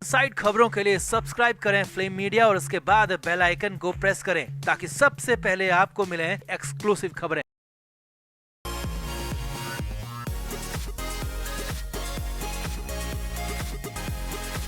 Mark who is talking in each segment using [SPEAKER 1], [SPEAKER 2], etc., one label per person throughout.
[SPEAKER 1] Side खबरों के लिए सब्सक्राइब करें फ्लेम मीडिया और उसके बाद बेल आइकन को प्रेस करें ताकि सबसे पहले आपको मिले एक्सक्लूसिव खबरें।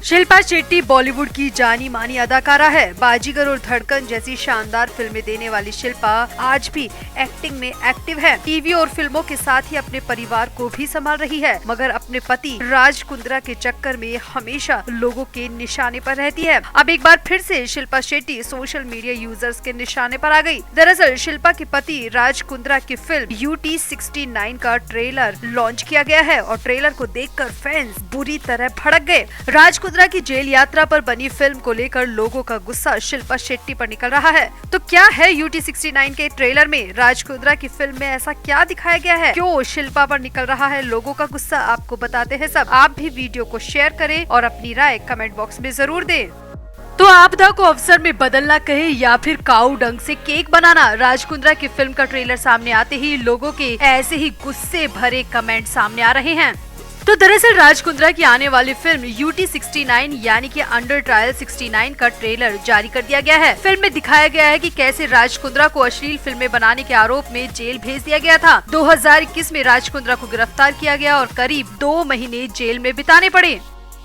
[SPEAKER 2] शिल्पा शेट्टी बॉलीवुड की जानी मानी अदाकारा है। बाजीगर और धड़कन जैसी शानदार फिल्में देने वाली शिल्पा आज भी एक्टिंग में एक्टिव है। टीवी और फिल्मों के साथ ही अपने परिवार को भी संभाल रही है, मगर अपने पति राज कुंद्रा के चक्कर में हमेशा लोगों के निशाने पर रहती है। अब एक बार फिर से Shilpa Shetty social media users के निशाने पर आ गई। दरअसल शिल्पा के पति राज कुंद्रा की फिल्म UT 69 का ट्रेलर लॉन्च किया गया है और ट्रेलर को देखकर फैंस बुरी तरह भड़क गए। राज कुंद्रा की जेल यात्रा पर बनी फिल्म को लेकर लोगों का गुस्सा शिल्पा शेट्टी पर निकल रहा है। तो क्या है UT 69 के ट्रेलर में राज कुंद्रा की फिल्म में ऐसा क्या दिखाया गया है, क्यों शिल्पा पर निकल रहा है लोगों का गुस्सा, आपको बताते हैं सब। आप भी वीडियो को शेयर करें और अपनी राय कमेंट बॉक्स में जरूर दें। तो आपदा को अवसर में बदलना कहे या फिर काऊ डंग से केक बनाना, राज कुंद्रा की फिल्म का ट्रेलर सामने आते ही लोगों के ऐसे ही गुस्से भरे कमेंट सामने आ रहे हैं। तो दरअसल राज कुंद्रा की आने वाली फिल्म UT 69 यानी कि अंडर ट्रायल 69 का ट्रेलर जारी कर दिया गया है। फिल्म में दिखाया गया है कि कैसे राज कुंद्रा को अश्लील फिल्में बनाने के आरोप में जेल भेज दिया गया था। 2021 में राज कुंद्रा को गिरफ्तार किया गया और करीब 2 महीने जेल में बिताने पड़े।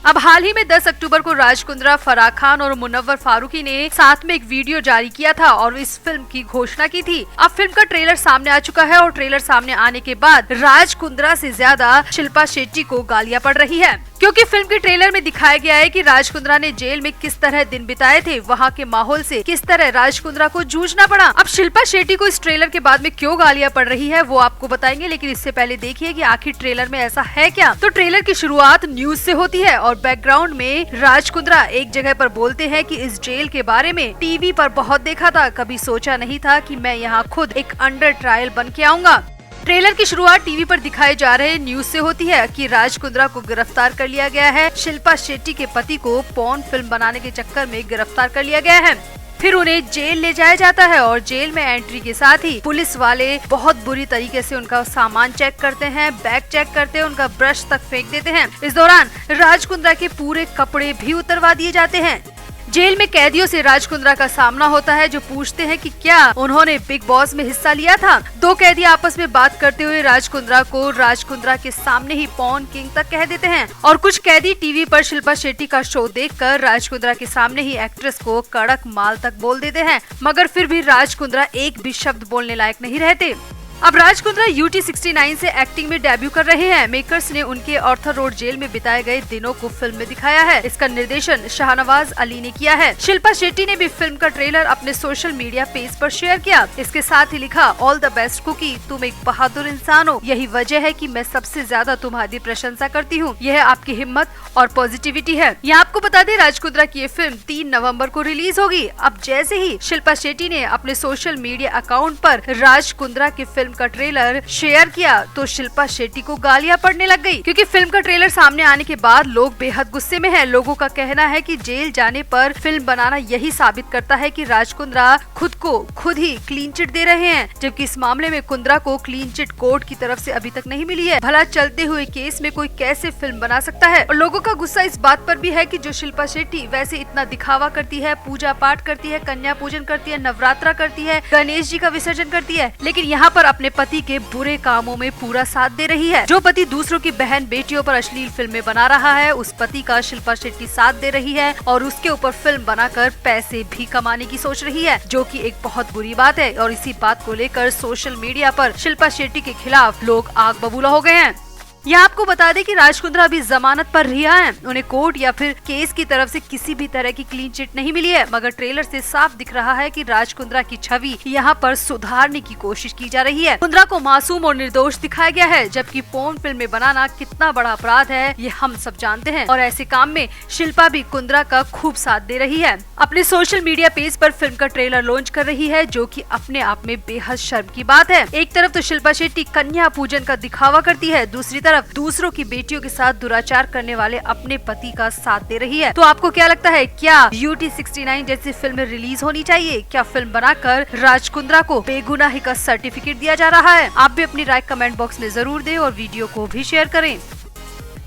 [SPEAKER 2] अब हाल ही में 10 अक्टूबर को राज कुंद्रा, फराह खान और मुनव्वर फारूकी ने साथ में एक वीडियो जारी किया था और इस फिल्म की घोषणा की थी। अब फिल्म का ट्रेलर सामने आ चुका है और ट्रेलर सामने आने के बाद राज कुंद्रा से ज्यादा शिल्पा शेट्टी को गालियां पड़ रही है, क्योंकि फिल्म के ट्रेलर में दिखाया गया है कि राज कुंद्रा ने जेल में किस तरह दिन बिताए थे, वहाँ के माहौल से किस तरह राज कुंद्रा को जूझना पड़ा। अब शिल्पा शेट्टी को इस ट्रेलर के बाद में क्यों गालियां पड़ रही है वो आपको बताएंगे, लेकिन इससे पहले देखिए कि आखिर ट्रेलर में ऐसा है क्या। तो ट्रेलर की शुरुआत न्यूज से होती है और बैकग्राउंड में राज कुंद्रा एक जगह पर बोलते हैं कि इस जेल के बारे में टीवी पर बहुत देखा था, कभी सोचा नहीं था कि मैं यहाँ खुद एक अंडर ट्रायल बन के आऊंगा। ट्रेलर की शुरुआत टीवी पर दिखाए जा रहे न्यूज से होती है कि राज कुंद्रा को गिरफ्तार कर लिया गया है। शिल्पा शेट्टी के पति को पॉर्न फिल्म बनाने के चक्कर में गिरफ्तार कर लिया गया है। फिर उन्हें जेल ले जाया जाता है और जेल में एंट्री के साथ ही पुलिस वाले बहुत बुरी तरीके से उनका सामान चेक करते हैं, बैग चेक करते हैं, उनका ब्रश तक फेंक देते हैं। इस दौरान राज कुंद्रा के पूरे कपड़े भी उतरवा दिए जाते हैं। जेल में कैदियों से राज कुंद्रा का सामना होता है जो पूछते हैं कि क्या उन्होंने बिग बॉस में हिस्सा लिया था। 2 कैदी आपस में बात करते हुए राज कुंद्रा के सामने ही पॉर्न किंग तक कह देते हैं और कुछ कैदी टीवी पर शिल्पा शेट्टी का शो देखकर राज कुंद्रा के सामने ही एक्ट्रेस को कड़क माल तक बोल देते हैं, मगर फिर भी राज कुंद्रा एक भी शब्द बोलने लायक नहीं रहते। अब राज कुंद्रा UT 69 से एक्टिंग में डेब्यू कर रहे हैं। मेकर्स ने उनके ऑर्थर रोड जेल में बिताए गए दिनों को फिल्म में दिखाया है। इसका निर्देशन शाहनवाज अली ने किया है। शिल्पा शेट्टी ने भी फिल्म का ट्रेलर अपने सोशल मीडिया पेज पर शेयर किया। इसके साथ ही लिखा, ऑल द बेस्ट कुकी, तुम एक बहादुर इंसान हो, यही वजह है कि मैं सबसे ज्यादा तुम्हारी प्रशंसा करती हूँ। यह आपकी हिम्मत और पॉजिटिविटी है। यहाँ आपको बता दें राज कुंद्रा की ये फिल्म 3 नवम्बर को रिलीज होगी। अब जैसे ही शिल्पा शेट्टी ने अपने सोशल मीडिया अकाउंट पर राज कुंद्रा की फिल्म का ट्रेलर शेयर किया तो शिल्पा शेट्टी को गालियां पड़ने लग गई, क्योंकि फिल्म का ट्रेलर सामने आने के बाद लोग बेहद गुस्से में हैं। लोगों का कहना है कि जेल जाने पर फिल्म बनाना यही साबित करता है कि राज कुंद्रा खुद को खुद ही क्लीन चिट दे रहे हैं, जबकि इस मामले में कुंद्रा को क्लीन चिट कोर्ट की तरफ से अभी तक नहीं मिली है। भला चलते हुए केस में कोई कैसे फिल्म बना सकता है। और लोगों का गुस्सा इस बात पर भी है कि जो शिल्पा शेट्टी वैसे इतना दिखावा करती है, पूजा पाठ करती है, कन्या पूजन करती है, नवरात्रा करती है, गणेश जी का विसर्जन करती है, लेकिन यहाँ पर अपने पति के बुरे कामों में पूरा साथ दे रही है। जो पति दूसरों की बहन बेटियों पर अश्लील फिल्में बना रहा है, उस पति का शिल्पा शेट्टी साथ दे रही है और उसके ऊपर फिल्म बनाकर पैसे भी कमाने की सोच रही है, जो कि एक बहुत बुरी बात है। और इसी बात को लेकर सोशल मीडिया पर शिल्पा शेट्टी के खिलाफ लोग आग बबूला हो गए हैं। यहाँ आपको बता दें कि राज कुंद्रा अभी जमानत पर रिहा हैं। उन्हें कोर्ट या फिर केस की तरफ से किसी भी तरह की क्लीन चिट नहीं मिली है, मगर ट्रेलर से साफ दिख रहा है कि राज कुंद्रा की छवि यहाँ पर सुधारने की कोशिश की जा रही है। कुंद्रा को मासूम और निर्दोष दिखाया गया है, जबकि पोर्न फिल्में बनाना कितना बड़ा अपराध है ये हम सब जानते हैं और ऐसे काम में शिल्पा भी कुंद्रा का खूब साथ दे रही है। अपने सोशल मीडिया पेज पर फिल्म का ट्रेलर लॉन्च कर रही है, जो कि अपने आप में बेहद शर्म की बात है। एक तरफ तो शिल्पा शेट्टी कन्या पूजन का दिखावा करती है, दूसरी तरफ दूसरों की बेटियों के साथ दुराचार करने वाले अपने पति का साथ दे रही है। तो आपको क्या लगता है, क्या UT 69 जैसी फिल्म रिलीज होनी चाहिए? क्या फिल्म बनाकर राज कुंद्रा को बेगुनाही का सर्टिफिकेट दिया जा रहा है? आप भी अपनी राय कमेंट बॉक्स में जरूर दें और वीडियो को भी शेयर करें।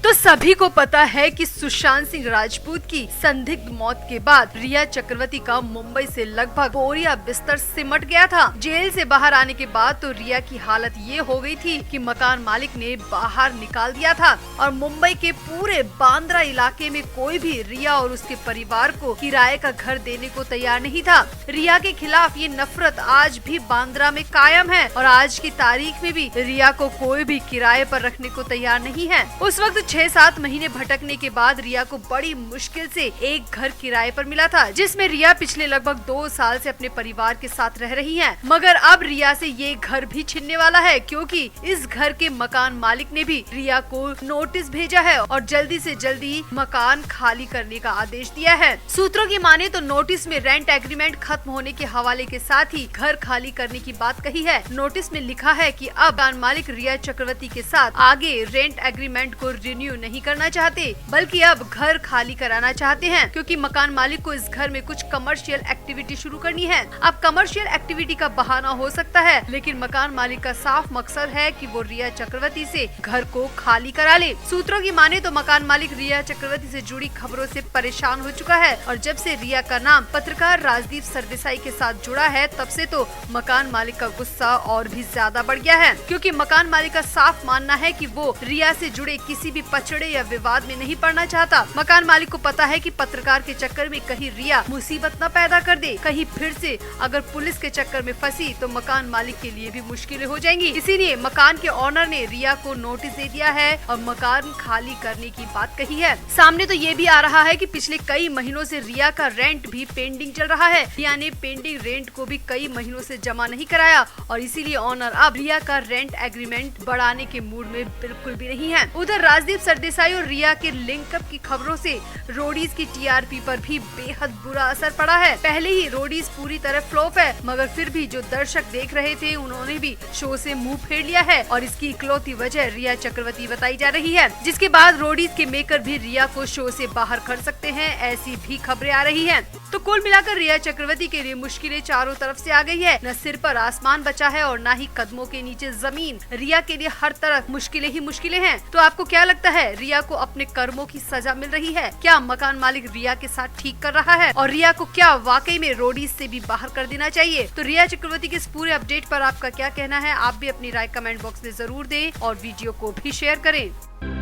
[SPEAKER 2] तो सभी को पता है कि सुशांत सिंह राजपूत की संदिग्ध मौत के बाद रिया चक्रवर्ती का मुंबई से लगभग बोरिया बिस्तर सिमट गया था। जेल से बाहर आने के बाद तो रिया की हालत ये हो गई थी कि मकान मालिक ने बाहर निकाल दिया था और मुंबई के पूरे बांद्रा इलाके में कोई भी रिया और उसके परिवार को किराए का घर देने को तैयार नहीं था। रिया के खिलाफ ये नफरत आज भी बांद्रा में कायम है और आज की तारीख में भी रिया को कोई भी किराए पर रखने को तैयार नहीं है। उस वक्त 6-7 महीने भटकने के बाद रिया को बड़ी मुश्किल से एक घर किराए पर मिला था, जिसमें रिया पिछले लगभग 2 साल से अपने परिवार के साथ रह रही है। मगर अब रिया से ये घर भी छिनने वाला है, क्योंकि इस घर के मकान मालिक ने भी रिया को नोटिस भेजा है और जल्दी से जल्दी मकान खाली करने का आदेश दिया है। सूत्रों की माने तो नोटिस में रेंट एग्रीमेंट खत्म होने के हवाले के साथ ही घर खाली करने की बात कही है। नोटिस में लिखा है कि अब मकान मालिक रिया चक्रवर्ती के साथ आगे रेंट एग्रीमेंट को रिन्यू नहीं करना चाहते, बल्कि अब घर खाली कराना चाहते हैं, क्योंकि मकान मालिक को इस घर में कुछ कमर्शियल एक्टिविटी शुरू करनी है। अब कमर्शियल एक्टिविटी का बहाना हो सकता है, लेकिन मकान मालिक का साफ मकसद है कि वो रिया चक्रवर्ती से घर को खाली करा ले। सूत्रों की माने तो मकान मालिक रिया चक्रवर्ती से जुड़ी खबरों से परेशान हो चुका है और जब से रिया का नाम पत्रकार राजदीप सरदेसाई के साथ जुड़ा है, तब से तो मकान मालिक का गुस्सा और भी ज्यादा बढ़ गया है, क्योंकि मकान मालिक का साफ मानना है कि वो रिया से जुड़े किसी भी पचड़े या विवाद में नहीं पड़ना चाहता। मकान मालिक को पता है कि पत्रकार के चक्कर में कहीं रिया मुसीबत न पैदा कर दे, कहीं फिर से अगर पुलिस के चक्कर में फंसी तो मकान मालिक के लिए भी मुश्किलें हो जाएंगी। इसीलिए मकान के ऑनर ने रिया को नोटिस दे दिया है और मकान खाली करने की बात कही है। सामने तो ये भी आ रहा है कि पिछले कई महीनों से रिया का रेंट भी पेंडिंग चल रहा है। रिया ने पेंडिंग रेंट को भी कई महीनों से जमा नहीं कराया और इसीलिए ऑनर अब रिया का रेंट एग्रीमेंट बढ़ाने के मूड में बिल्कुल भी नहीं है। उधर राजदीप सरदेसाई और रिया के लिंकअप की खबरों से रोडीज की टीआरपी पर भी बेहद बुरा असर पड़ा है। पहले ही रोडीज पूरी तरह फ्लॉप है, मगर फिर भी जो दर्शक देख रहे थे उन्होंने भी शो से मुंह फेर लिया है और इसकी इकलौती वजह रिया चक्रवर्ती बताई जा रही है, जिसके बाद रोडीज के मेकर भी रिया को शो से बाहर कर सकते हैं, ऐसी भी खबरें आ रही हैं। तो कुल मिलाकर रिया चक्रवर्ती के लिए मुश्किलें चारों तरफ से आ गई है। न सिर पर आसमान बचा है और न ही कदमों के नीचे जमीन। रिया के लिए हर तरफ मुश्किलें ही मुश्किलें हैं। तो आपको क्या लगता है, रिया को अपने कर्मों की सजा मिल रही है? क्या मकान मालिक रिया के साथ ठीक कर रहा है और रिया को क्या वाकई में रोडीज से भी बाहर कर देना चाहिए? तो रिया चक्रवर्ती के इस पूरे अपडेट पर आपका क्या कहना है? आप भी अपनी राय कमेंट बॉक्स में जरूर दें और वीडियो को भी शेयर करें।